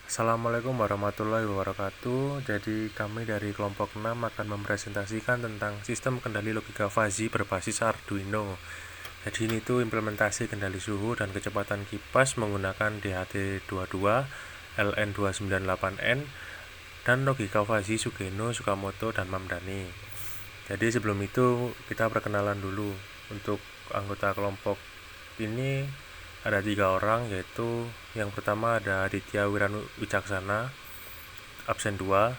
Assalamualaikum warahmatullahi wabarakatuh. Jadi kami dari kelompok 6 akan mempresentasikan tentang sistem kendali logika fuzzy berbasis Arduino. Jadi ini tuh implementasi kendali suhu dan kecepatan kipas menggunakan DHT22, LN298N, dan logika fuzzy Sugeno, Sukamoto, dan Mamdani. Jadi sebelum itu kita perkenalan dulu. Untuk anggota kelompok ini ada 3 orang, yaitu yang pertama ada Aditya Wiranu Wicaksana, absen 2.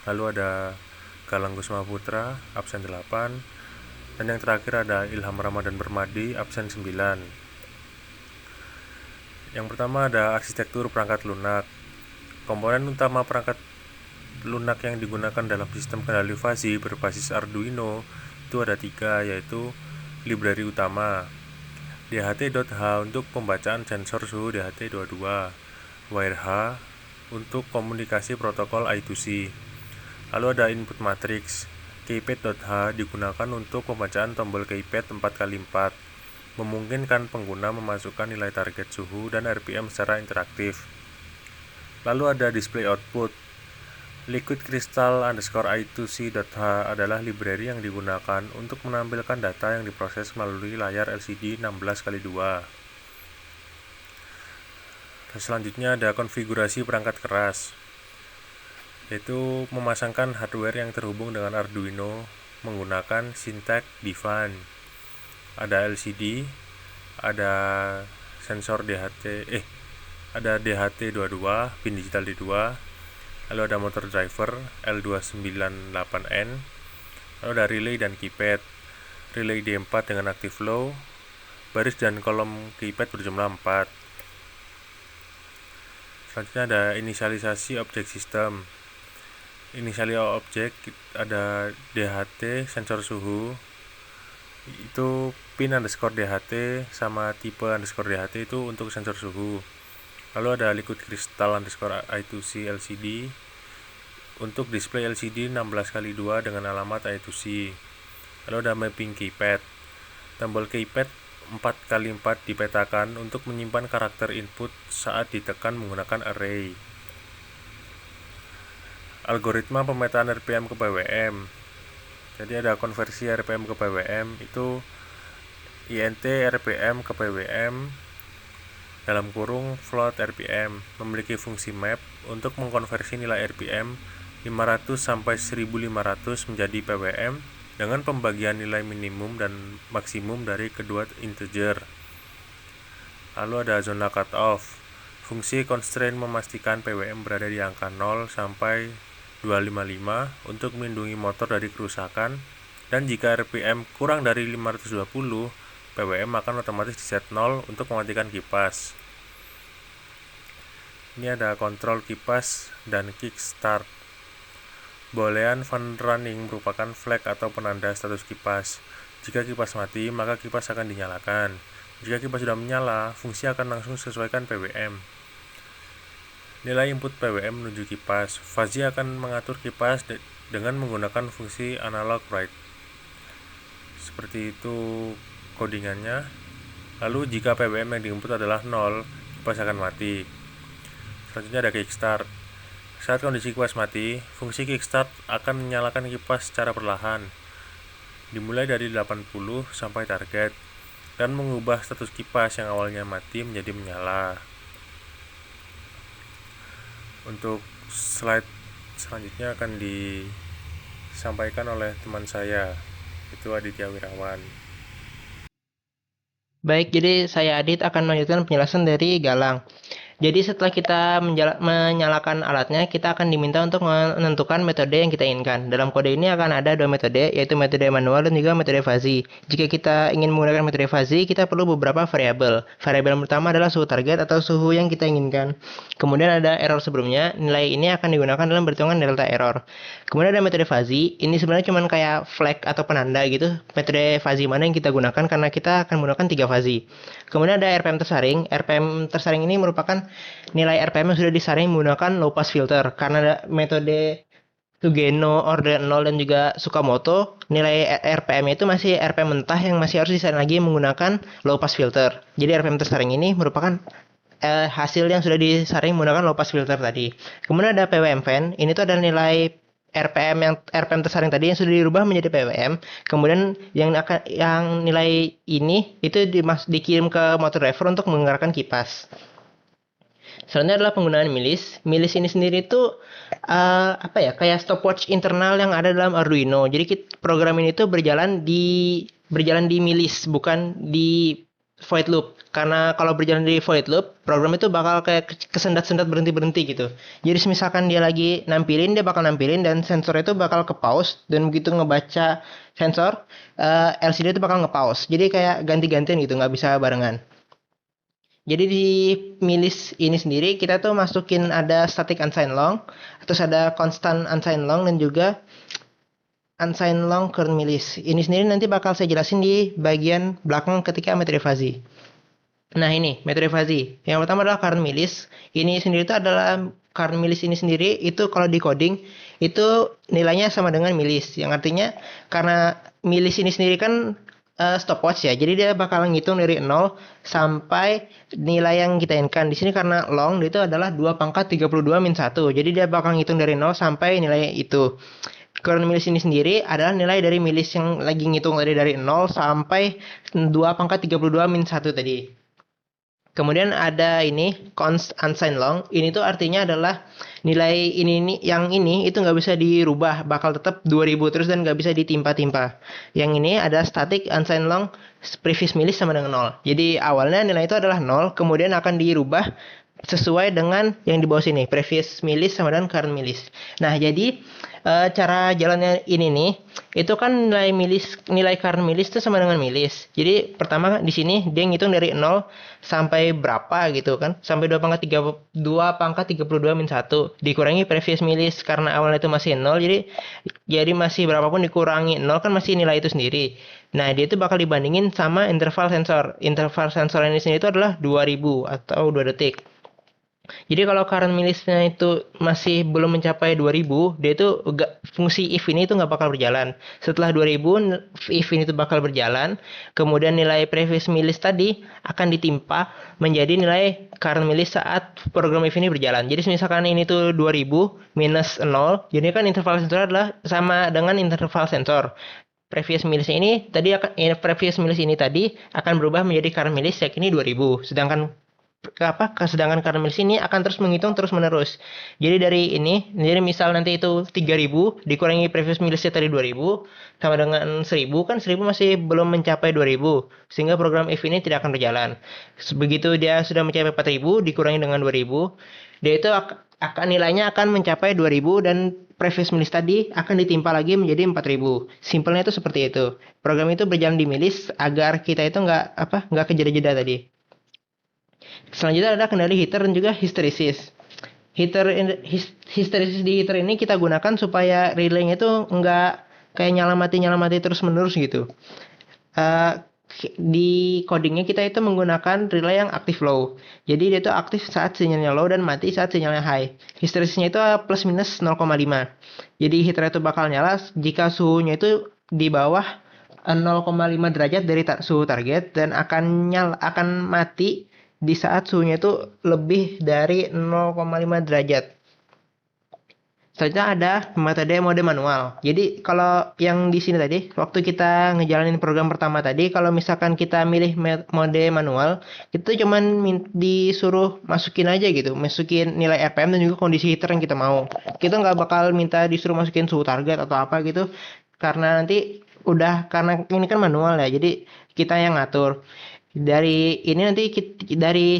Lalu ada Galang Gusma Putra, absen 8. Dan yang terakhir ada Ilham Ramadan Permadi, absen 9. Yang pertama ada arsitektur perangkat lunak. Komponen utama perangkat lunak yang digunakan dalam sistem kendali fuzzy berbasis Arduino itu ada 3, yaitu library utama DHT.H untuk pembacaan sensor suhu DHT22, WireH untuk komunikasi protokol I2C. Lalu ada input matrix, keypad.H digunakan untuk pembacaan tombol keypad 4x4, memungkinkan pengguna memasukkan nilai target suhu dan RPM secara interaktif. Lalu ada display output, liquid_crystal_I2C.H adalah library yang digunakan untuk menampilkan data yang diproses melalui layar LCD 16x2. Selanjutnya ada konfigurasi perangkat keras, yaitu memasangkan hardware yang terhubung dengan Arduino menggunakan Syntax Define. Ada LCD, ada sensor ada DHT22, pin digital D2, lalu ada motor driver L298N, lalu ada relay dan keypad. Relay D4 dengan active low, baris dan kolom keypad berjumlah 4. Selanjutnya ada inisialisasi objek sistem. Inisialisasi objek ada DHT sensor suhu, itu pin_DHT sama tipe _DHT itu untuk sensor suhu. Lalu ada liquid_crystal_I2C LCD untuk display LCD 16x2 dengan alamat I2C. Lalu ada mapping keypad. Tombol keypad 4x4 dipetakan untuk menyimpan karakter input saat ditekan menggunakan array. Algoritma pemetaan RPM ke PWM. Jadi ada konversi RPM ke PWM, itu INT RPM ke PWM dalam kurung float RPM, memiliki fungsi map untuk mengkonversi nilai RPM 500 sampai 1500 menjadi PWM dengan pembagian nilai minimum dan maksimum dari kedua integer. Lalu ada zona cutoff. Fungsi constraint memastikan PWM berada di angka 0 sampai 255 untuk melindungi motor dari kerusakan, dan jika RPM kurang dari 520, PWM akan otomatis diset 0 untuk mematikan kipas. Ini ada kontrol kipas dan kickstart. Boolean fun running merupakan flag atau penanda status kipas. Jika kipas mati, maka kipas akan dinyalakan. Jika kipas sudah menyala, fungsi akan langsung sesuaikan PWM. Nilai input PWM menuju kipas. Fuzzy akan mengatur kipas dengan menggunakan fungsi analog write. Seperti itu codingannya. Lalu jika PWM yang diinput adalah 0, kipas akan mati. Selanjutnya ada kickstart. Saat kondisi kipas mati, fungsi kickstart akan menyalakan kipas secara perlahan, dimulai dari 80 sampai target, dan mengubah status kipas yang awalnya mati menjadi menyala. Untuk slide selanjutnya akan disampaikan oleh teman saya, itu Aditya Wirawan. Baik, jadi saya Adit akan melanjutkan penjelasan dari Galang. Jadi setelah kita menyalakan alatnya, kita akan diminta untuk menentukan metode yang kita inginkan. Dalam kode ini akan ada 2 metode, yaitu metode manual dan juga metode fuzzy. Jika kita ingin menggunakan metode fuzzy, kita perlu beberapa variabel. Variabel pertama adalah suhu target atau suhu yang kita inginkan. Kemudian ada error sebelumnya, nilai ini akan digunakan dalam perhitungan delta error. Kemudian ada metode fuzzy, ini sebenarnya cuma kayak flag atau penanda gitu. Metode fuzzy mana yang kita gunakan karena kita akan menggunakan 3 fuzzy. Kemudian ada RPM tersaring. RPM tersaring ini merupakan nilai RPM yang sudah disaring menggunakan low pass filter. Karena ada metode Sugeno, Order 0, dan juga Sukamoto, nilai RPM itu masih RPM mentah yang masih harus disaring lagi menggunakan low pass filter. Jadi RPM tersaring ini merupakan hasil yang sudah disaring menggunakan low pass filter tadi. Kemudian ada PWM fan, ini tuh adalah nilai RPM tersaring tadi yang sudah dirubah menjadi PWM. Kemudian yang nilai ini itu dikirim ke motor driver untuk menggerakkan kipas. Selanjutnya adalah penggunaan milis. Milis ini sendiri itu kayak stopwatch internal yang ada dalam Arduino. Jadi program ini tuh berjalan di milis, bukan di void loop. Karena kalau berjalan di void loop, program itu bakal kayak kesendat-sendat berhenti-berhenti gitu. Jadi misalkan dia lagi nampilin, dia bakal nampilin dan sensor itu bakal ke pause, dan begitu ngebaca sensor, LCD itu bakal nge-pause. Jadi kayak ganti-gantian gitu, nggak bisa barengan. Jadi di milis ini sendiri kita tuh masukin ada static unsigned long, terus ada constant unsigned long, dan juga unsigned long current milis. Ini sendiri nanti bakal saya jelasin di bagian belakang ketika metode fuzzy. Nah ini metode fuzzy. Yang pertama adalah current milis. Ini sendiri itu adalah current milis ini sendiri itu kalau di coding itu nilainya sama dengan milis. Yang artinya karena milis ini sendiri kan stopwatch ya. Jadi dia bakal ngitung dari 0 sampai nilai yang kita inginkan. Di sini karena long itu adalah 2 pangkat 32 min 1. Jadi dia bakal ngitung dari 0 sampai nilai itu. Current milis ini sendiri adalah nilai dari milis yang lagi ngitung dari 0 sampai 2 pangkat 32 min 1 tadi. Kemudian ada ini const unsigned long. Ini tuh artinya adalah nilai ini itu nggak bisa dirubah, bakal tetap 2000 terus dan nggak bisa ditimpa-timpa. Yang ini ada static unsigned long previous milis sama dengan 0. Jadi awalnya nilai itu adalah 0, kemudian akan dirubah sesuai dengan yang di bawah sini, previous milis sama dengan current milis. Nah, jadi cara jalannya ini nih, itu kan nilai current milis itu sama dengan milis. Jadi pertama di sini dia ngitung dari 0 sampai berapa gitu kan, sampai 2 pangkat 32 min 1 dikurangi previous milis karena awalnya itu masih 0, jadi masih berapapun dikurangi 0 kan masih nilai itu sendiri. Nah, dia itu bakal dibandingin sama interval sensor. Interval sensor ini sendiri itu adalah 2000 atau 2 detik. Jadi kalau current milisnya itu masih belum mencapai 2000, dia itu fungsi if ini itu nggak bakal berjalan. Setelah 2000, if ini itu bakal berjalan, kemudian nilai previous milis tadi akan ditimpa menjadi nilai current milis saat program if ini berjalan. Jadi misalkan ini tuh 2000 minus 0, jadi kan interval sensor adalah sama dengan interval sensor. Previous milis ini tadi akan berubah menjadi current milis yakni 2000. Sedangkan current milis ini akan terus menghitung terus menerus. Jadi jadi misal nanti itu 3000 dikurangi previous milisnya tadi 2000 sama dengan 1000, kan 1000 masih belum mencapai 2000 sehingga program if ini tidak akan berjalan. Begitu dia sudah mencapai 4000 dikurangi dengan 2000, dia itu nilainya akan mencapai 2000 dan previous milis tadi akan ditimpa lagi menjadi 4000. Simpelnya itu seperti itu. Program itu berjalan di milis agar kita itu nggak kejeda-jeda tadi. Selanjutnya ada kendali heater dan juga histeresis. Histeresis di heater ini kita gunakan supaya relaynya itu nggak kayak nyala-mati terus menerus gitu. Di codingnya kita itu menggunakan relay yang aktif low. Jadi dia itu aktif saat sinyalnya low dan mati saat sinyalnya high. Histeresisnya itu plus minus 0,5. Jadi heater itu bakal nyala jika suhunya itu di bawah 0,5 derajat dari suhu target dan akan mati di saat suhunya itu lebih dari 0,5 derajat. Selanjutnya ada metode mode manual. Jadi kalau yang di sini tadi, waktu kita ngejalanin program pertama tadi, kalau misalkan kita milih mode manual, itu cuma disuruh masukin aja gitu, masukin nilai RPM dan juga kondisi heater yang kita mau. Kita nggak bakal minta disuruh masukin suhu target atau apa gitu, karena ini kan manual ya, jadi kita yang ngatur. Dari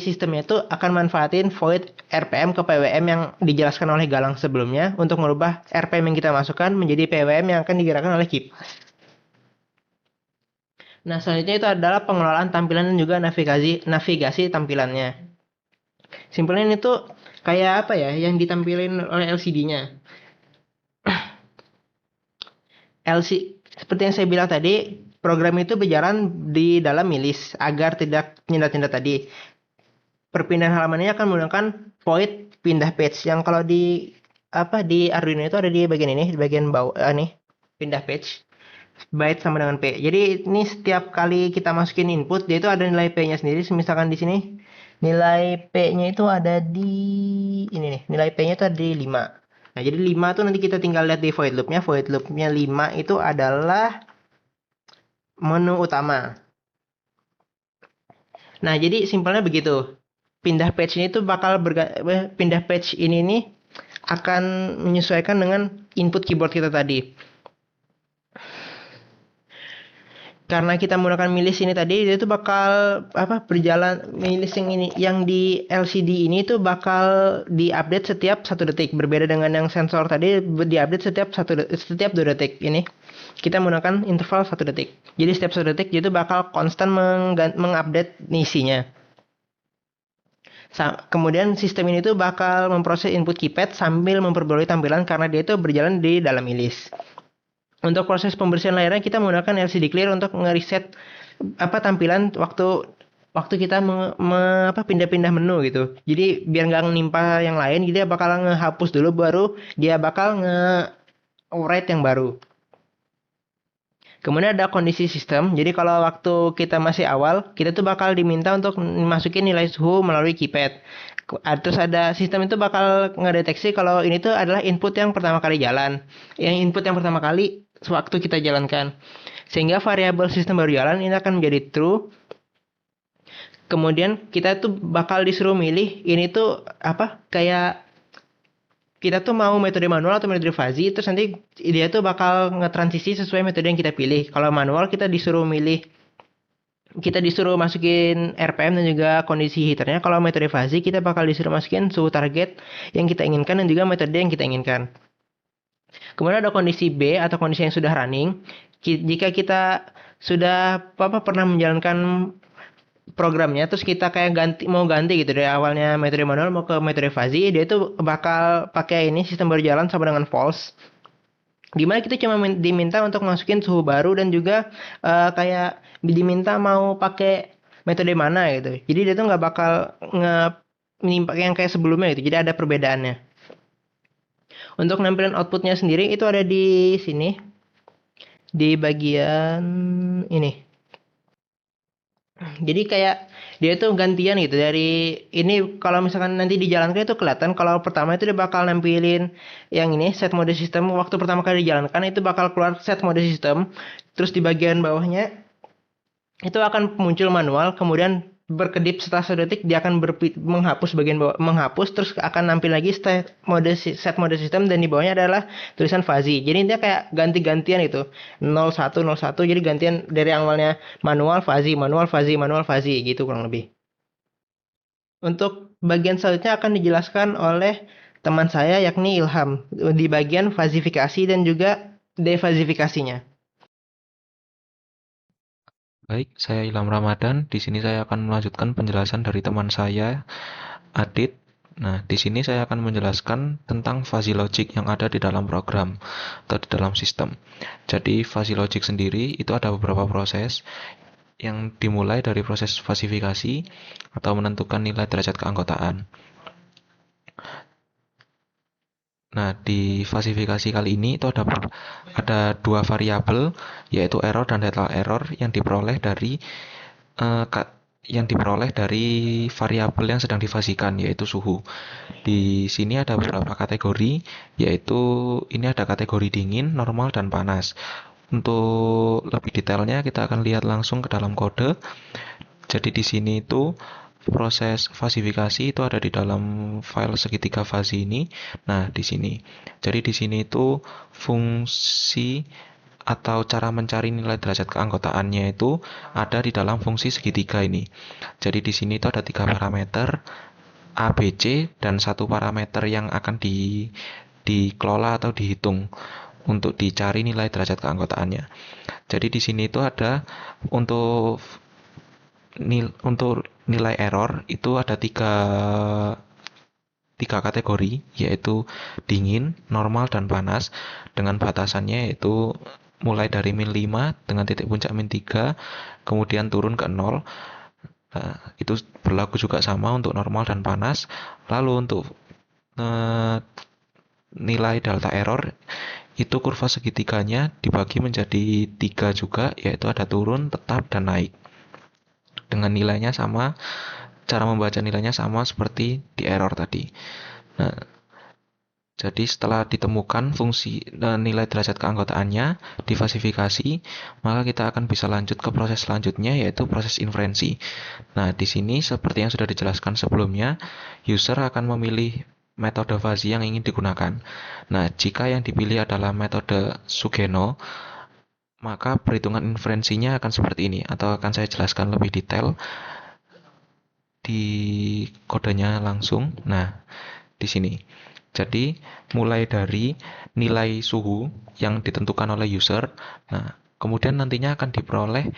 sistemnya itu akan manfaatin void RPM ke PWM yang dijelaskan oleh Galang sebelumnya untuk merubah RPM yang kita masukkan menjadi PWM yang akan digerakkan oleh kipas. Nah, selanjutnya itu adalah pengelolaan tampilan dan juga navigasi tampilannya. Simpelnya ini tuh kayak apa ya yang ditampilin oleh LCD-nya. Seperti yang saya bilang tadi, program itu berjalan di dalam milis agar tidak nyendat-nyendat tadi. Perpindahan halamannya akan menggunakan void pindah page yang kalau di Arduino itu ada di bagian ini, di bagian bawah nih, pindah page. Byte sama dengan P. Jadi ini setiap kali kita masukin input, dia itu ada nilai P-nya sendiri. Misalkan di sini Nilai P-nya itu ada di ini nih. Nilai P-nya itu ada di 5. Nah, jadi 5 tuh nanti kita tinggal lihat di void loop-nya. Void loop-nya 5 itu adalah menu utama. Nah, jadi simpelnya begitu. Pindah page ini tuh pindah page ini nih akan menyesuaikan dengan input keyboard kita tadi. Karena kita menggunakan milis ini tadi, dia tuh bakal berjalan milis yang ini, yang di LCD ini tuh bakal diupdate setiap 1 detik. Berbeda dengan yang sensor tadi diupdate setiap 2 detik. Ini kita menggunakan interval 1 detik. Jadi setiap 1 detik dia tuh bakal konstan mengupdate isinya. Kemudian sistem ini tuh bakal memproses input keypad sambil memperbarui tampilan karena dia itu berjalan di dalam milis. Untuk proses pembersihan layarnya kita menggunakan LCD Clear untuk ngereset tampilan waktu kita pindah-pindah menu gitu. Jadi biar nggak nimpa yang lain, dia bakal ngehapus dulu baru dia bakal nge-write yang baru. Kemudian ada kondisi sistem. Jadi kalau waktu kita masih awal, kita tuh bakal diminta untuk masukin nilai suhu melalui keypad. Terus ada sistem itu bakal ngedeteksi kalau ini tuh adalah input yang pertama kali jalan. Yang input yang pertama kali sewaktu kita jalankan. Sehingga variabel sistem baru jalan ini akan menjadi true. Kemudian kita tuh bakal disuruh milih ini tuh kayak kita tuh mau metode manual atau metode fuzzy, terus nanti dia tuh bakal ngetransisi sesuai metode yang kita pilih. Kalau manual kita disuruh masukin RPM dan juga kondisi heaternya. Kalau metode fuzzy kita bakal disuruh masukin suhu target yang kita inginkan dan juga metode yang kita inginkan. Kemudian ada kondisi B atau kondisi yang sudah running. Jika kita sudah pernah menjalankan programnya, terus kita kayak mau ganti gitu dari awalnya metode manual mau ke metode fuzzy, dia itu bakal pakai ini sistem berjalan sama dengan false. Dimana kita cuma diminta untuk masukin suhu baru dan juga kayak diminta mau pakai metode mana gitu. Jadi dia tuh nggak bakal menimpa yang kayak sebelumnya gitu. Jadi ada perbedaannya. Untuk nampilan outputnya sendiri itu ada di sini, di bagian ini. Jadi kayak dia tuh gantian gitu dari ini. Kalau misalkan nanti dijalankan itu kelihatan kalau pertama itu dia bakal nampilin yang ini set mode sistem. Waktu pertama kali dijalankan itu bakal keluar set mode sistem. Terus di bagian bawahnya itu akan muncul manual, kemudian berkedip setelah 1 detik dia akan menghapus bagian bawah, terus akan nampil lagi set mode sistem dan di bawahnya adalah tulisan fuzzy. Jadi dia kayak ganti-gantian itu 0101, jadi gantian dari awalnya manual fuzzy gitu kurang lebih. Untuk bagian selanjutnya akan dijelaskan oleh teman saya yakni Ilham di bagian fazifikasi dan juga defazifikasinya. Baik, saya Ilham Ramadan. Di sini saya akan melanjutkan penjelasan dari teman saya, Adit. Nah, di sini saya akan menjelaskan tentang fuzzy logic yang ada di dalam program atau di dalam sistem. Jadi, fuzzy logic sendiri itu ada beberapa proses yang dimulai dari proses fasifikasi atau menentukan nilai derajat keanggotaan. Nah, di fasifikasi kali ini itu ada 2 variabel, yaitu error dan data error yang diperoleh dari variabel yang sedang difasikan, yaitu suhu. Di sini ada beberapa kategori, yaitu ini ada kategori dingin, normal, dan panas. Untuk lebih detailnya kita akan lihat langsung ke dalam kode. Jadi di sini itu proses fasifikasi itu ada di dalam file segitiga fuzzy ini. Nah, di sini. Jadi di sini itu fungsi atau cara mencari nilai derajat keanggotaannya itu ada di dalam fungsi segitiga ini. Jadi di sini itu ada 3 parameter A, B, C dan 1 parameter yang akan dikelola atau dihitung untuk dicari nilai derajat keanggotaannya. Jadi di sini itu ada untuk nilai error itu ada tiga kategori, yaitu dingin, normal, dan panas, dengan batasannya yaitu mulai dari min 5 dengan titik puncak min 3, kemudian turun ke 0. Nah, itu berlaku juga sama untuk normal dan panas. Lalu untuk nilai delta error itu kurva segitiganya dibagi menjadi 3 juga, yaitu ada turun, tetap, dan naik, dengan nilainya sama cara membaca nilainya sama seperti di error tadi. Nah, jadi setelah ditemukan fungsi nilai derajat keanggotaannya, difalsifikasi, maka kita akan bisa lanjut ke proses selanjutnya yaitu proses inferensi. Nah, di sini seperti yang sudah dijelaskan sebelumnya, user akan memilih metode fuzzy yang ingin digunakan. Nah, jika yang dipilih adalah metode Sugeno, maka perhitungan inferensinya akan seperti ini, atau akan saya jelaskan lebih detail di kodenya langsung. Nah, di sini. Jadi, mulai dari nilai suhu yang ditentukan oleh user, nah, kemudian nantinya akan diperoleh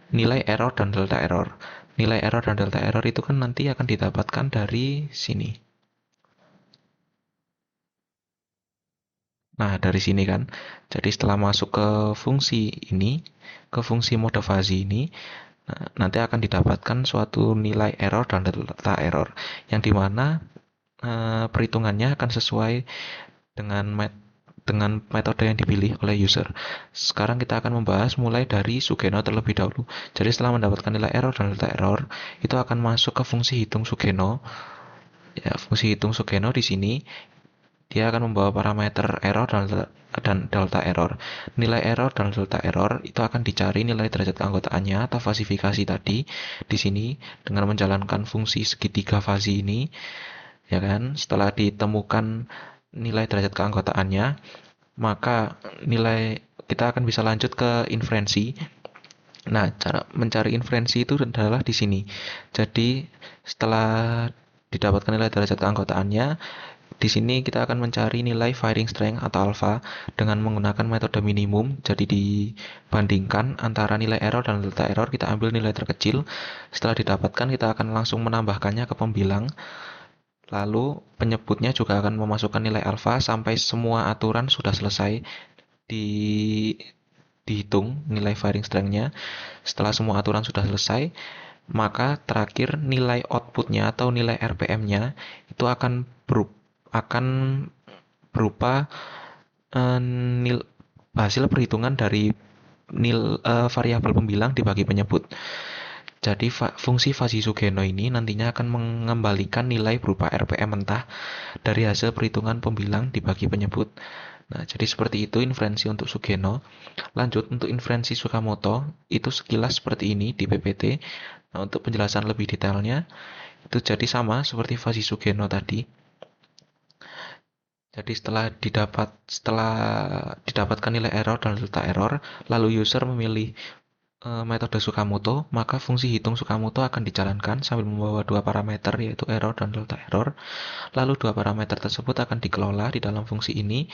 nilai error dan delta error. Nilai error dan delta error itu kan nanti akan didapatkan dari sini. Nah, dari sini kan. Jadi setelah masuk ke fungsi ini, ke fungsi mode fuzzy ini, nah, nanti akan didapatkan suatu nilai error dan delta error, yang dimana perhitungannya akan sesuai dengan metode yang dipilih oleh user. Sekarang kita akan membahas mulai dari Sugeno terlebih dahulu. Jadi setelah mendapatkan nilai error dan delta error, itu akan masuk ke fungsi hitung Sugeno. Ya, fungsi hitung Sugeno di sini dia akan membawa parameter error dan delta error. Nilai error dan delta error itu akan dicari nilai derajat keanggotaannya atau falsifikasi tadi di sini dengan menjalankan fungsi segitiga fuzzy ini. Ya kan, setelah ditemukan nilai derajat keanggotaannya, maka nilai kita akan bisa lanjut ke inferensi. Nah, cara mencari inferensi itu adalah di sini. Jadi, setelah didapatkan nilai derajat keanggotaannya, di sini kita akan mencari nilai firing strength atau alpha dengan menggunakan metode minimum. Jadi dibandingkan antara nilai error dan delta error, kita ambil nilai terkecil. Setelah didapatkan, kita akan langsung menambahkannya ke pembilang. Lalu penyebutnya juga akan memasukkan nilai alfa sampai semua aturan sudah selesai dihitung nilai firing strength-nya. Setelah semua aturan sudah selesai, maka terakhir nilai outputnya atau nilai RPM-nya itu akan berupa hasil perhitungan dari variabel pembilang dibagi penyebut. Jadi fungsi fuzzy Sugeno ini nantinya akan mengembalikan nilai berupa RPM mentah dari hasil perhitungan pembilang dibagi penyebut. Nah, jadi seperti itu inferensi untuk Sugeno. Lanjut untuk inferensi Tsukamoto, itu sekilas seperti ini di PPT. Nah, untuk penjelasan lebih detailnya, itu jadi sama seperti fuzzy Sugeno tadi. Jadi setelah didapatkan nilai error dan delta error, lalu user memilih metode Tsukamoto, maka fungsi hitung Tsukamoto akan dijalankan sambil membawa dua parameter yaitu error dan delta error. Lalu dua parameter tersebut akan dikelola di dalam fungsi ini,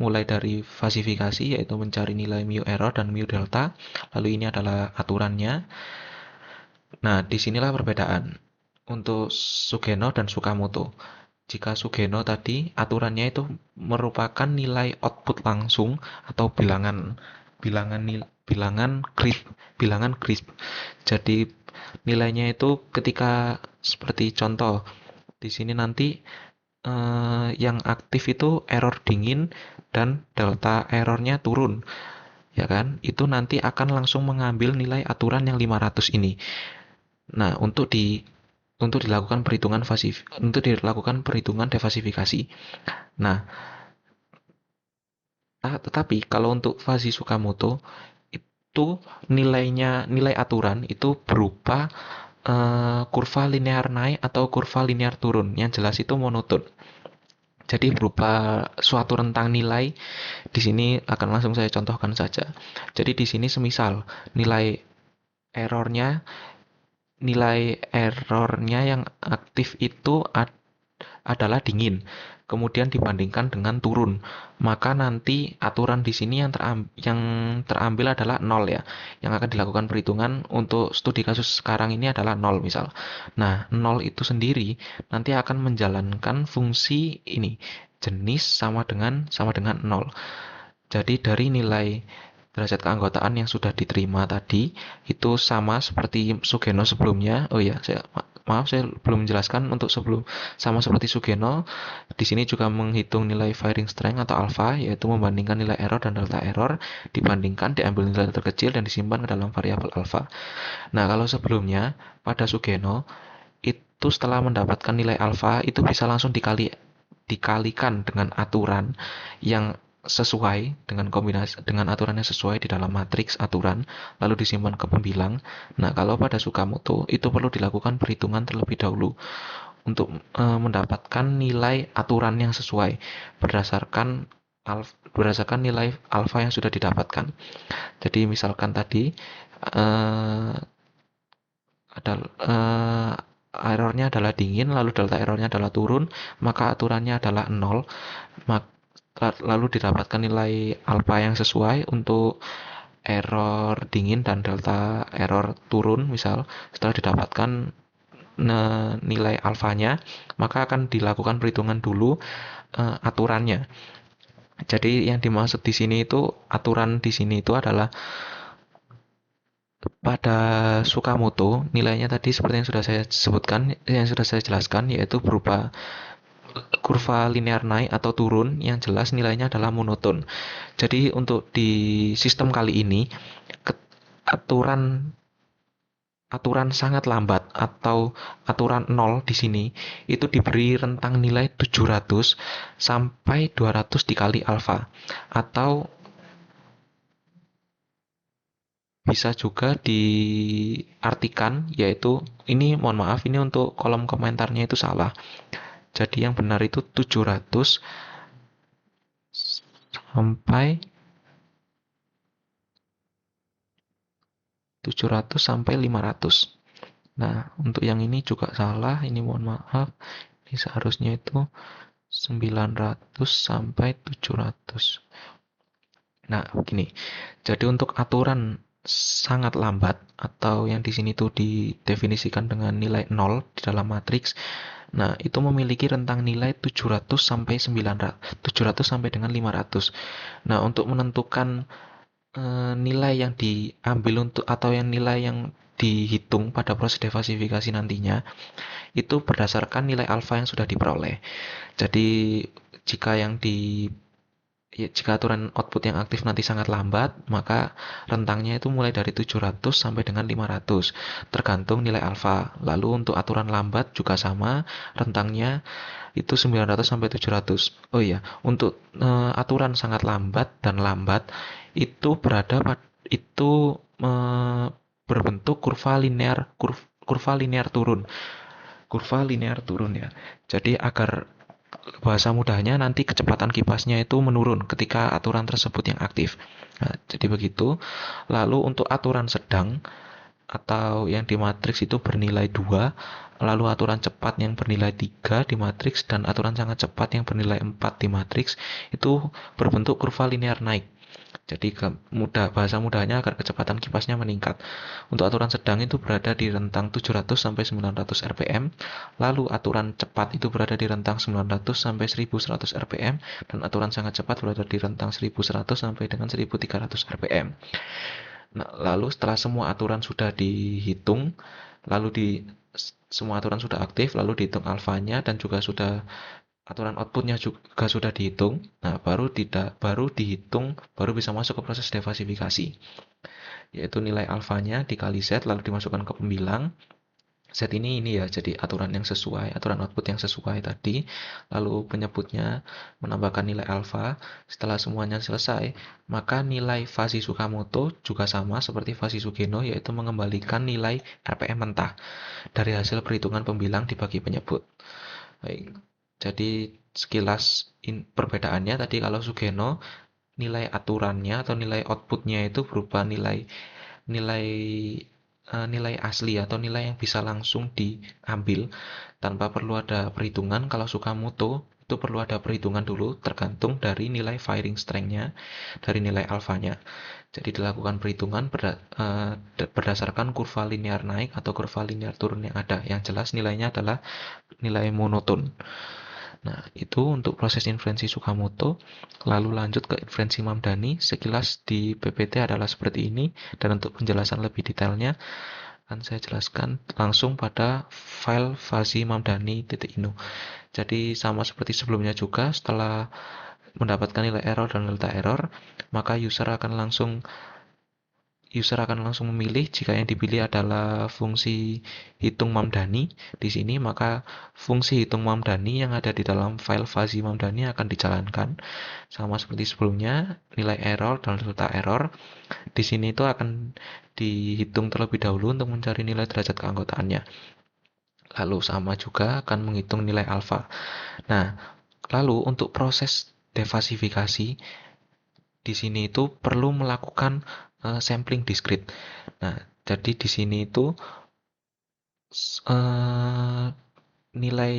mulai dari falsifikasi yaitu mencari nilai mu error dan mu delta. Lalu ini adalah aturannya. Nah, disinilah perbedaan untuk Sugeno dan Tsukamoto. Jika Sugeno tadi aturannya itu merupakan nilai output langsung atau bilangan crisp. Jadi nilainya itu ketika seperti contoh di sini nanti yang aktif itu error dingin dan delta errornya turun, ya kan? Itu nanti akan langsung mengambil nilai aturan yang 500 ini. Nah, untuk dilakukan perhitungan defalsifikasi. Nah, tetapi kalau untuk fuzzy Tsukamoto itu nilai aturan itu berupa kurva linear naik atau kurva linear turun. Yang jelas itu monoton. Jadi berupa suatu rentang nilai. Di sini akan langsung saya contohkan saja. Jadi di sini semisal nilai errornya yang aktif itu adalah dingin, kemudian dibandingkan dengan turun, maka nanti aturan di sini yang terambil adalah 0 ya. Yang akan dilakukan perhitungan untuk studi kasus sekarang ini adalah 0 misal. Nah, 0 itu sendiri nanti akan menjalankan fungsi ini, jenis sama dengan 0. Jadi dari nilai derajat keanggotaan yang sudah diterima tadi itu sama seperti Sugeno sebelumnya. Oh ya, maaf saya belum menjelaskan untuk sama seperti Sugeno. Di sini juga menghitung nilai firing strength atau alpha, yaitu membandingkan nilai error dan delta error, diambil nilai terkecil dan disimpan ke dalam variabel alpha. Nah, kalau sebelumnya pada Sugeno itu setelah mendapatkan nilai alfa itu bisa langsung dikalikan dengan aturan yang sesuai dengan kombinasi dengan aturan yang sesuai di dalam matriks aturan lalu disimpan ke pembilang. Nah, kalau pada Sukamoto itu perlu dilakukan perhitungan terlebih dahulu untuk mendapatkan nilai aturan yang sesuai berdasarkan berdasarkan nilai alfa yang sudah didapatkan. Jadi misalkan tadi eh, ada errornya adalah dingin, lalu delta errornya adalah turun, maka aturannya adalah 0, lalu didapatkan nilai alfa yang sesuai untuk error dingin dan delta error turun misal. Setelah didapatkan nilai alfanya, maka akan dilakukan perhitungan dulu aturannya. Jadi yang dimaksud di sini itu aturan di sini itu adalah pada Sukamoto nilainya tadi seperti yang sudah saya sebutkan, yang sudah saya jelaskan, yaitu berupa kurva linear naik atau turun yang jelas nilainya adalah monoton. Jadi untuk di sistem kali ini aturan aturan sangat lambat atau aturan 0 di sini itu diberi rentang nilai 700 sampai 200 dikali alfa, atau bisa juga diartikan yaitu, ini mohon maaf ini untuk kolom komentarnya itu salah. Jadi yang benar itu 700 sampai 500. Nah, untuk yang ini juga salah, ini mohon maaf. Ini seharusnya itu 900 sampai 700. Nah, begini. Jadi untuk aturan sangat lambat atau yang di sini tuh didefinisikan dengan nilai 0 di dalam matriks. Nah, itu memiliki rentang nilai 700 sampai 900, 700 sampai dengan 500. Nah, untuk menentukan nilai yang diambil untuk atau yang nilai yang dihitung pada proses defasifikasi nantinya itu berdasarkan nilai alfa yang sudah diperoleh. Jadi jika yang di jika aturan output yang aktif nanti sangat lambat, maka rentangnya itu mulai dari 700 sampai dengan 500, tergantung nilai alfa. Lalu untuk aturan lambat juga sama, rentangnya itu 900 sampai 700. Oh iya, untuk aturan sangat lambat dan lambat itu berbentuk kurva linear turun. Kurva linear turun ya. Jadi agar bahasa mudahnya nanti kecepatan kipasnya itu menurun ketika aturan tersebut yang aktif. Nah, jadi begitu. Lalu untuk aturan sedang atau yang di matriks itu bernilai 2, lalu aturan cepat yang bernilai 3 di matriks, dan aturan sangat cepat yang bernilai 4 di matriks itu berbentuk kurva linear naik. Jadi bahasa mudahnya agar kecepatan kipasnya meningkat. Untuk aturan sedang itu berada di rentang 700 sampai 900 rpm, lalu aturan cepat itu berada di rentang 900 sampai 1100 rpm, dan aturan sangat cepat berada di rentang 1100 sampai dengan 1300 rpm. Nah, lalu setelah semua aturan sudah dihitung, semua aturan sudah aktif, lalu dihitung alfanya dan juga sudah aturan outputnya juga sudah dihitung. Nah, baru dihitung, baru bisa masuk ke proses defasifikasi, yaitu nilai alfanya dikali Z lalu dimasukkan ke pembilang. Z ini ya, jadi aturan yang sesuai, aturan output yang sesuai tadi, lalu penyebutnya menambahkan nilai alfa. Setelah semuanya selesai, maka nilai fasi Sukamoto juga sama seperti fasi Sugeno, yaitu mengembalikan nilai RPM mentah dari hasil perhitungan pembilang dibagi penyebut. Baik, jadi sekilas perbedaannya tadi, kalau Sugeno nilai aturannya atau nilai outputnya itu berupa nilai asli atau nilai yang bisa langsung diambil tanpa perlu ada perhitungan. Kalau Sukamoto itu perlu ada perhitungan dulu tergantung dari nilai firing strength-nya, dari nilai alfanya. Jadi dilakukan perhitungan berdasarkan kurva linear naik atau kurva linear turun yang ada. Yang jelas nilainya adalah nilai monoton. Nah, itu untuk proses inferensi Sukamoto. Lalu lanjut ke inferensi Mamdani. Sekilas di PPT adalah seperti ini, dan untuk penjelasan lebih detailnya akan saya jelaskan langsung pada file fuzzy mamdani.inu. Jadi sama seperti sebelumnya juga, setelah mendapatkan nilai error dan delta error, maka user akan langsung user akan langsung memilih. Jika yang dipilih adalah fungsi hitung Mamdani di sini, maka fungsi hitung Mamdani yang ada di dalam file fuzzy Mamdani akan dijalankan sama seperti sebelumnya. Nilai error dan resulta error di sini itu akan dihitung terlebih dahulu untuk mencari nilai derajat keanggotaannya. Lalu sama juga akan menghitung nilai alfa. Nah, lalu untuk proses defasifikasi di sini itu perlu melakukan sampling discrete. Nah, jadi di sini itu nilai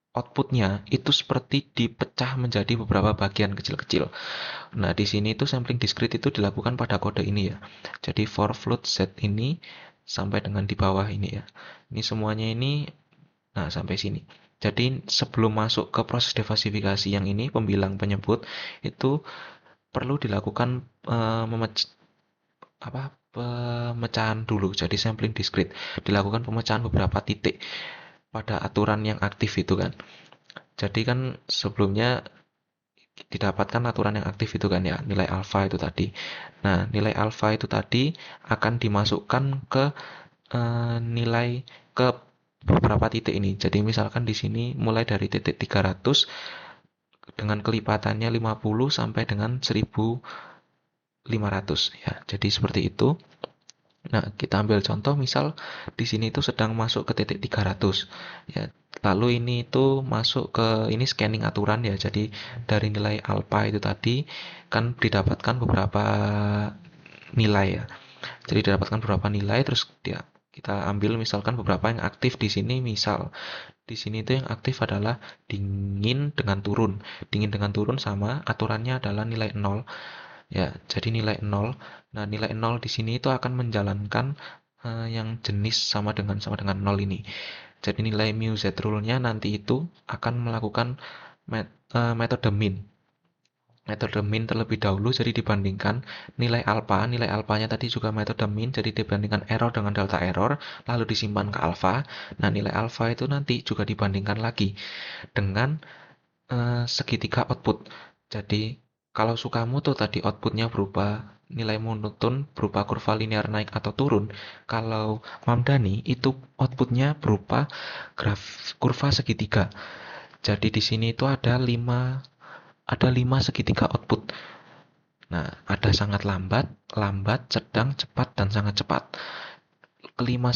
outputnya itu seperti dipecah menjadi beberapa bagian kecil-kecil. Nah, di sini itu sampling discrete itu dilakukan pada kode ini ya. Jadi for float z ini sampai dengan di bawah ini ya. Ini semuanya ini, nah sampai sini. Jadi sebelum masuk ke proses defasifikasi yang ini, pembilang penyebut itu perlu dilakukan pemecahan dulu. Jadi sampling discrete dilakukan pemecahan beberapa titik pada aturan yang aktif itu kan. Jadi kan sebelumnya didapatkan aturan yang aktif itu kan ya, nilai alfa itu tadi. Nah, nilai alfa itu tadi akan dimasukkan ke nilai ke beberapa titik ini. Jadi misalkan di sini mulai dari titik 300 dengan kelipatannya 50 sampai dengan 1500 ya. Jadi seperti itu. Nah, kita ambil contoh misal di sini itu sedang masuk ke titik 300 ya. Lalu ini itu masuk ke ini scanning aturan ya. Jadi dari nilai alpha itu tadi kan didapatkan beberapa nilai ya. Jadi didapatkan beberapa nilai terus dia kita ambil misalkan beberapa yang aktif di sini. Misal di sini itu yang aktif adalah dingin dengan turun. Dingin dengan turun sama aturannya adalah nilai 0. Ya, jadi nilai 0. Nah, nilai 0 di sini itu akan menjalankan yang jenis sama dengan 0 ini. Jadi nilai mu z rule-nya nanti itu akan melakukan metode min. Metode min terlebih dahulu, jadi dibandingkan nilai alpha. Nilai alphanya tadi juga metode min, jadi dibandingkan error dengan delta error, lalu disimpan ke alpha. Nah, nilai alpha itu nanti juga dibandingkan lagi dengan segitiga output. Jadi kalau Sukamu tuh tadi outputnya berupa nilai monoton berupa kurva linear naik atau turun. Kalau Mamdani itu outputnya berupa kurva segitiga. Jadi di sini itu ada 5 segitiga output. Nah, ada sangat lambat, sedang, cepat, dan sangat cepat. Kelima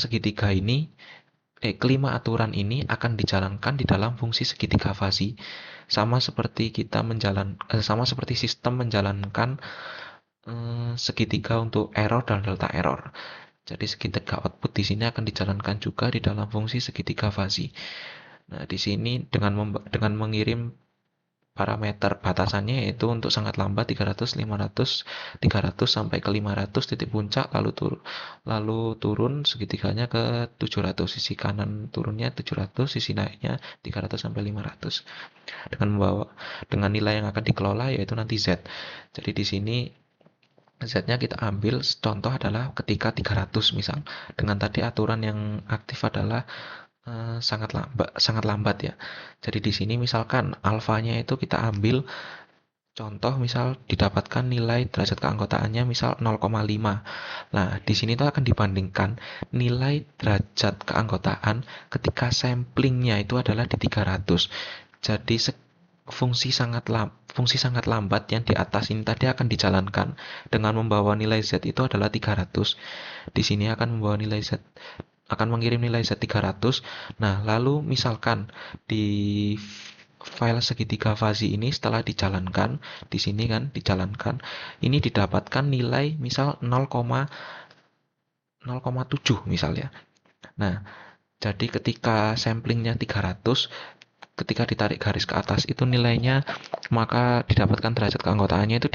aturan ini akan dijalankan di dalam fungsi segitiga fuzzy. Sama seperti sistem menjalankan segitiga untuk error dan delta error. Jadi segitiga output di sini akan dijalankan juga di dalam fungsi segitiga fuzzy. Nah, di sini dengan mengirim parameter batasannya yaitu untuk sangat lambat 300, 500, 300 sampai ke 500 titik puncak, lalu turun segitiganya ke 700, sisi kanan turunnya 700, sisi naiknya 300 sampai 500. Dengan nilai yang akan dikelola yaitu nanti Z. Jadi di sini Z-nya kita ambil contoh adalah ketika 300 misal. Dengan tadi aturan yang aktif adalah sangat lambat ya. Jadi di sini misalkan alfanya itu kita ambil contoh misal didapatkan nilai derajat keanggotaannya misal 0,5. Nah, di sini itu akan dibandingkan nilai derajat keanggotaan ketika samplingnya itu adalah di 300. Jadi fungsi sangat lambat yang di atas ini tadi akan dijalankan dengan membawa nilai Z itu adalah 300. Di sini akan membawa nilai Z akan mengirim nilai Z 300. Nah, lalu misalkan di file segitiga fuzzy ini setelah dijalankan, di sini kan dijalankan, ini didapatkan nilai misal 0,7 misalnya. Nah, jadi ketika samplingnya 300, ketika ditarik garis ke atas itu nilainya, maka didapatkan derajat keanggotaannya itu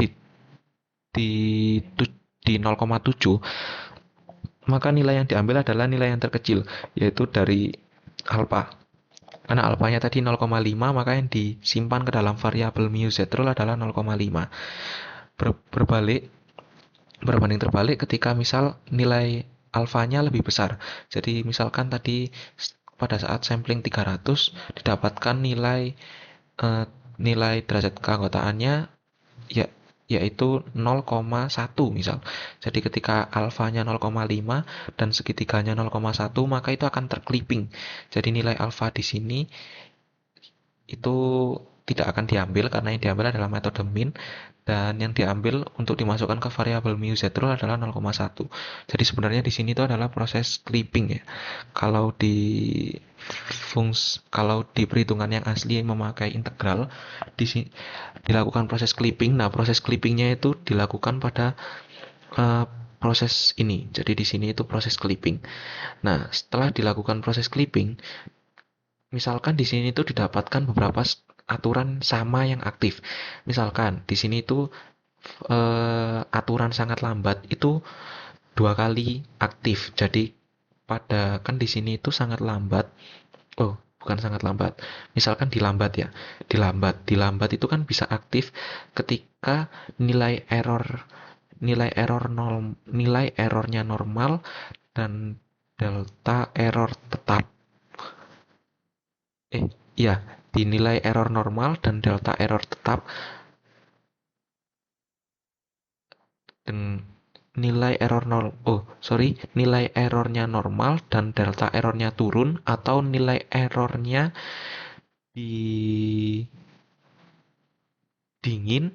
di 0,7. Maka nilai yang diambil adalah nilai yang terkecil, yaitu dari alpha. Karena alphanya tadi 0,5, maka yang disimpan ke dalam variabel mu z rule adalah 0,5. Berbanding terbalik ketika misal nilai alfanya lebih besar. Jadi misalkan tadi pada saat sampling 300 didapatkan nilai derajat keanggotaannya ya yaitu 0,1 misal. Jadi ketika alfanya 0,5 dan segitiganya 0,1 maka itu akan terclipping. Jadi nilai alfa di sini itu tidak akan diambil karena yang diambil adalah metode min dan yang diambil untuk dimasukkan ke variabel mu z rule adalah 0,1. Jadi sebenarnya di sini itu adalah proses clipping ya. Kalau di kalau di perhitungan yang asli memakai integral di sini dilakukan proses clipping. Nah, proses clippingnya itu dilakukan pada proses ini. Jadi di sini itu proses clipping. Nah, setelah dilakukan proses clipping, misalkan di sini itu didapatkan beberapa aturan sama yang aktif. Misalkan di sini itu aturan sangat lambat itu 2 kali aktif. Jadi pada kan di sini itu sangat lambat. Oh, bukan sangat lambat. Misalkan dilambat ya. Dilambat itu kan bisa aktif ketika nilai errornya normal dan delta error tetap. Iya, dinilai error normal dan delta error tetap dan nilai errornya normal dan delta errornya turun atau nilai errornya di dingin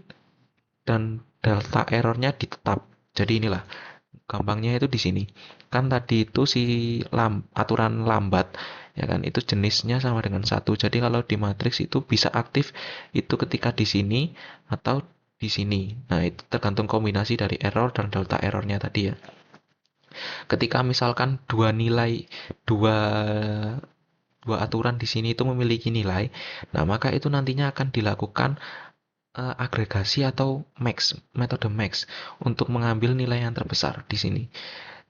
dan delta errornya di tetap. Jadi inilah gampangnya itu di sini. Kan tadi itu aturan lambat ya kan itu jenisnya sama dengan 1. Jadi kalau di matriks itu bisa aktif itu ketika di sini atau di sini. Nah, itu tergantung kombinasi dari error dan delta errornya tadi ya. Ketika misalkan dua dua aturan di sini itu memiliki nilai, nah maka itu nantinya akan dilakukan agregasi atau metode max untuk mengambil nilai yang terbesar di sini.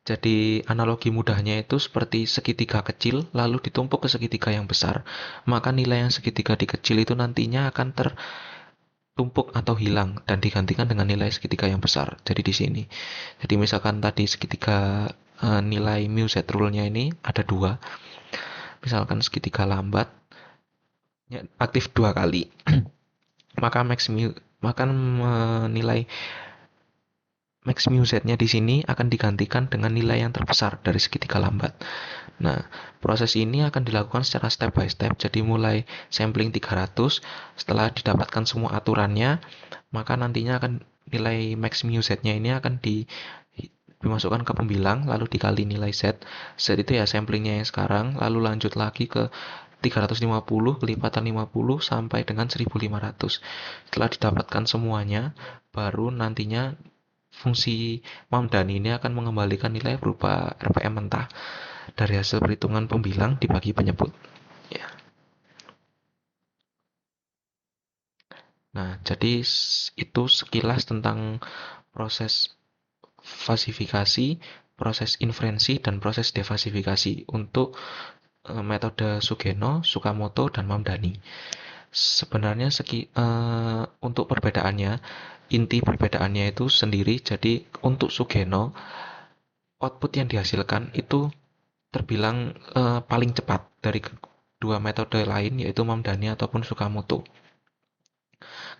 Jadi analogi mudahnya itu seperti segitiga kecil lalu ditumpuk ke segitiga yang besar, maka nilai yang segitiga di kecil itu nantinya akan tertumpuk atau hilang dan digantikan dengan nilai segitiga yang besar. Jadi di sini. Jadi misalkan tadi segitiga nilai mu z rule-nya ini ada 2. Misalkan segitiga lambat aktif 2 kali. maka nilai max mu z-nya di sini akan digantikan dengan nilai yang terbesar dari segitiga lambat. Nah, proses ini akan dilakukan secara step by step. Jadi mulai sampling 300, setelah didapatkan semua aturannya, maka nantinya akan nilai max mu z-nya ini akan dimasukkan ke pembilang, lalu dikali nilai z. Z itu ya samplingnya yang sekarang, lalu lanjut lagi ke 350, kelipatan 50 sampai dengan 1500. Setelah didapatkan semuanya, baru nantinya fungsi Mamdani ini akan mengembalikan nilai berupa RPM mentah dari hasil perhitungan pembilang dibagi penyebut. Ya. Nah, jadi itu sekilas tentang proses fasifikasi, proses inferensi, dan proses defasifikasi untuk metode Sugeno, Tsukamoto, dan Mamdani. Sebenarnya untuk perbedaannya, inti perbedaannya itu sendiri. Jadi untuk Sugeno, output yang dihasilkan itu terbilang paling cepat dari dua metode lain yaitu Mamdani ataupun Tsukamoto.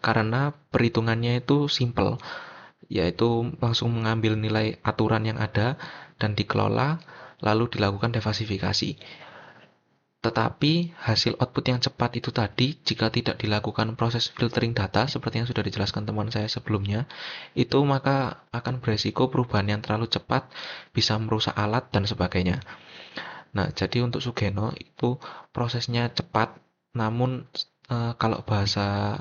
Karena perhitungannya itu simple, yaitu langsung mengambil nilai aturan yang ada dan dikelola lalu dilakukan defasifikasi. Tetapi hasil output yang cepat itu tadi, jika tidak dilakukan proses filtering data seperti yang sudah dijelaskan teman saya sebelumnya, itu maka akan beresiko perubahan yang terlalu cepat, bisa merusak alat dan sebagainya. Nah, jadi untuk Sugeno itu prosesnya cepat, namun kalau bahasa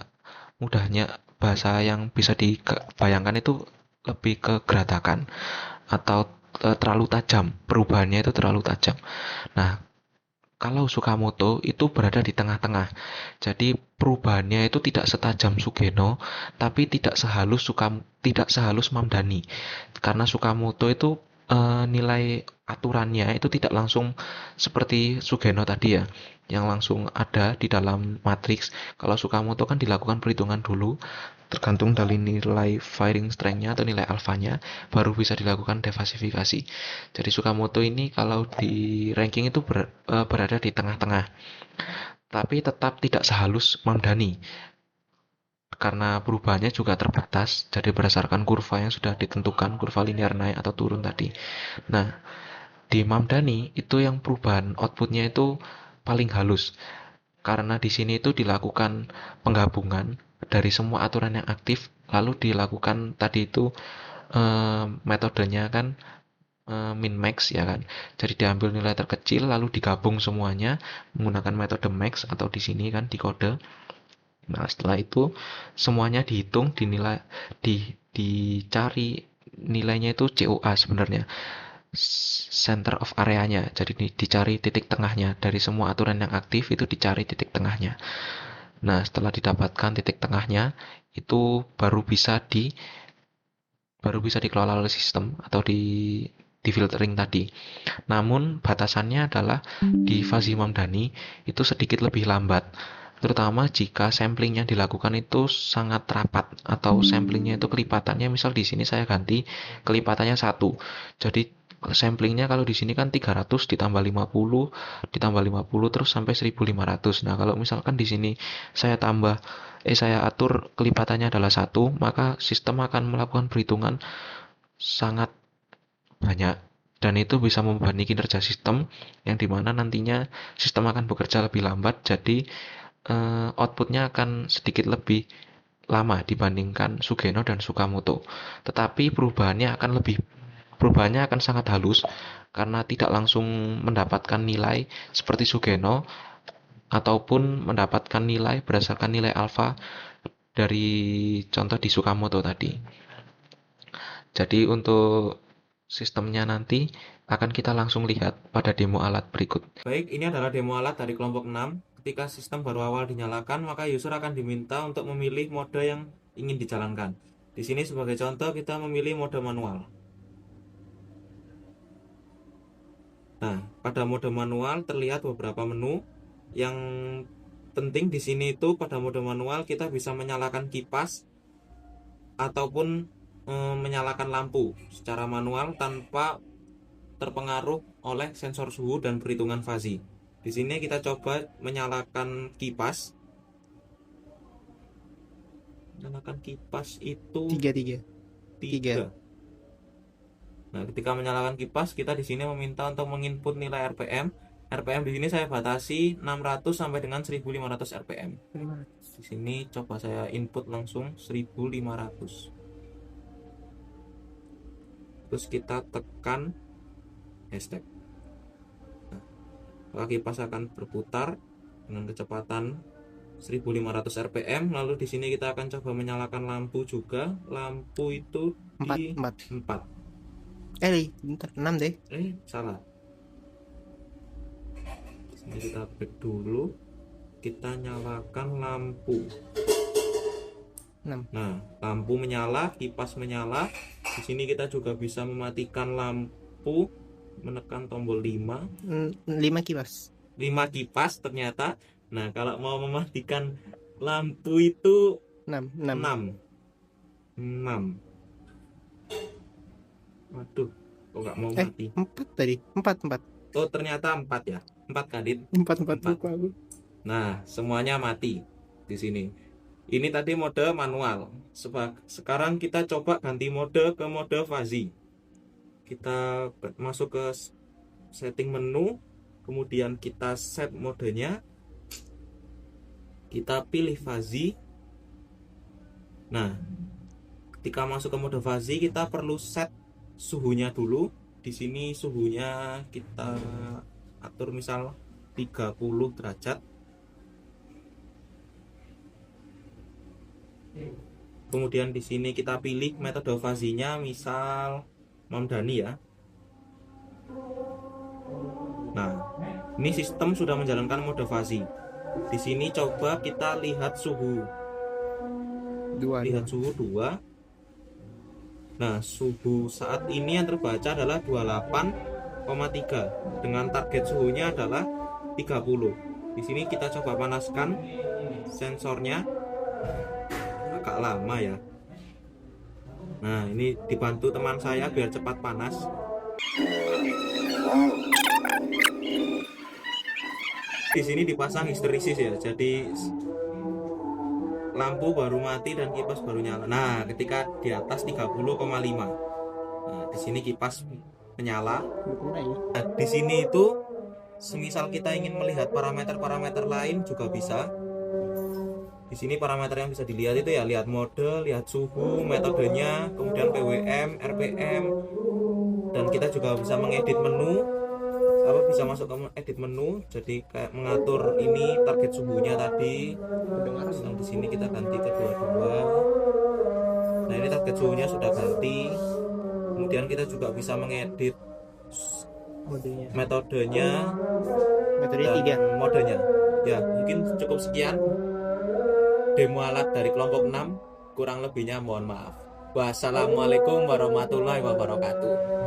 mudahnya, bahasa yang bisa dibayangkan itu lebih ke geratakan atau terlalu tajam, perubahannya itu terlalu tajam. Nah, kalau Tsukamoto itu berada di tengah-tengah. Jadi perubahannya itu tidak setajam Sugeno, tapi tidak sehalus Mamdani. Karena Tsukamoto itu nilai aturannya itu tidak langsung seperti Sugeno tadi ya, yang langsung ada di dalam matriks. Kalau Tsukamoto kan dilakukan perhitungan dulu, tergantung dari nilai firing strength-nya atau nilai alfanya, baru bisa dilakukan defasifikasi. Jadi Tsukamoto ini kalau di ranking itu berada di tengah-tengah, tapi tetap tidak sehalus Mamdani. karena perubahannya juga terbatas, jadi berdasarkan kurva yang sudah ditentukan, kurva linear naik atau turun tadi. Nah, di Mamdani itu yang perubahan outputnya itu paling halus, karena di sini itu dilakukan penggabungan dari semua aturan yang aktif, lalu dilakukan tadi itu metodenya kan min max ya kan. Jadi diambil nilai terkecil lalu digabung semuanya menggunakan metode max atau di sini kan di kode. Nah, setelah itu semuanya dihitung, dinilai, dicari nilainya itu COA sebenarnya. Center of area-nya. Jadi dicari titik tengahnya. Dari semua aturan yang aktif itu dicari titik tengahnya. Nah, setelah didapatkan titik tengahnya, itu baru bisa dikelola oleh sistem atau di filtering tadi. Namun batasannya adalah di fuzzy Mamdani itu sedikit lebih lambat, terutama jika samplingnya dilakukan itu sangat rapat atau samplingnya itu kelipatannya, misal di sini saya ganti kelipatannya 1. Jadi samplingnya kalau di sini kan 300 ditambah 50 terus sampai 1500. Nah, kalau misalkan di sini saya atur kelipatannya adalah 1, maka sistem akan melakukan perhitungan sangat banyak, dan itu bisa membebani kinerja sistem yang dimana nantinya sistem akan bekerja lebih lambat, jadi outputnya akan sedikit lebih lama dibandingkan Sugeno dan Sukamoto. Tetapi perubahannya akan sangat halus karena tidak langsung mendapatkan nilai seperti Sugeno ataupun mendapatkan nilai berdasarkan nilai alfa dari contoh di Sukamoto tadi. Jadi untuk sistemnya nanti akan kita langsung lihat pada demo alat berikut. Baik, ini adalah demo alat dari kelompok 6. Ketika sistem baru awal dinyalakan, maka user akan diminta untuk memilih mode yang ingin dijalankan. Di sini sebagai contoh kita memilih mode manual. Nah, pada mode manual terlihat beberapa menu. Yang penting di sini itu pada mode manual kita bisa menyalakan kipas ataupun menyalakan lampu secara manual tanpa terpengaruh oleh sensor suhu dan perhitungan fuzzy. Di sini kita coba menyalakan kipas. Menyalakan kipas itu 3. Nah, ketika menyalakan kipas, kita di sini meminta untuk menginput nilai RPM. RPM di sini saya batasi 600 sampai dengan 1500 RPM. Di sini coba saya input langsung 1500. Terus kita tekan hashtag. Nah, maka kipas akan berputar dengan kecepatan 1500 RPM. Lalu di sini kita akan coba menyalakan lampu juga. Lampu itu 4. Bentar, 6 deh. Salah. Di sini kita back dulu. Kita nyalakan lampu. 6. Nah, lampu menyala, kipas menyala. Di sini kita juga bisa mematikan lampu, menekan tombol 5. 5 kipas. 5 kipas ternyata. Nah, kalau mau mematikan lampu itu 6. 6. Waduh, kok nggak mau mati? 4 tadi. 4. Oh, ternyata 4 ya. 4 kadit. 4 lupa aku. Nah, semuanya mati di sini. Ini tadi mode manual. Sekarang kita coba ganti mode ke mode fuzzy. Kita masuk ke setting menu, kemudian kita set modenya. Kita pilih fuzzy. Nah, ketika masuk ke mode fuzzy kita perlu set suhunya dulu. Di sini suhunya kita atur misal 30 derajat. Kemudian di sini kita pilih metode fuzzy-nya misal Mamdani ya. Nah, ini sistem sudah menjalankan mode fuzzy. Di sini coba kita lihat suhu. Lihat suhu 2. Nah, suhu saat ini yang terbaca adalah 28,3 dengan target suhunya adalah 30. Di sini kita coba panaskan sensornya. Agak lama ya. Nah, ini dibantu teman saya biar cepat panas. Di sini dipasang histerisis ya. Jadi lampu baru mati dan kipas baru nyala. Nah, ketika di atas 30,5. Nah, di sini kipas menyala. Nah, di sini itu semisal kita ingin melihat parameter-parameter lain juga bisa. Di sini parameter yang bisa dilihat itu ya, lihat mode, lihat suhu, metodenya, kemudian PWM, RPM, dan kita juga bisa mengedit menu. Bisa masuk ke edit menu, jadi kayak mengatur ini target suhunya tadi. Yang di sini kita ganti ke 22. Nah, ini target suhunya sudah ganti. Kemudian kita juga bisa mengedit metodenya dan modenya. Ya, mungkin cukup sekian demo alat dari kelompok 6. Kurang lebihnya mohon maaf. Wassalamualaikum warahmatullahi wabarakatuh.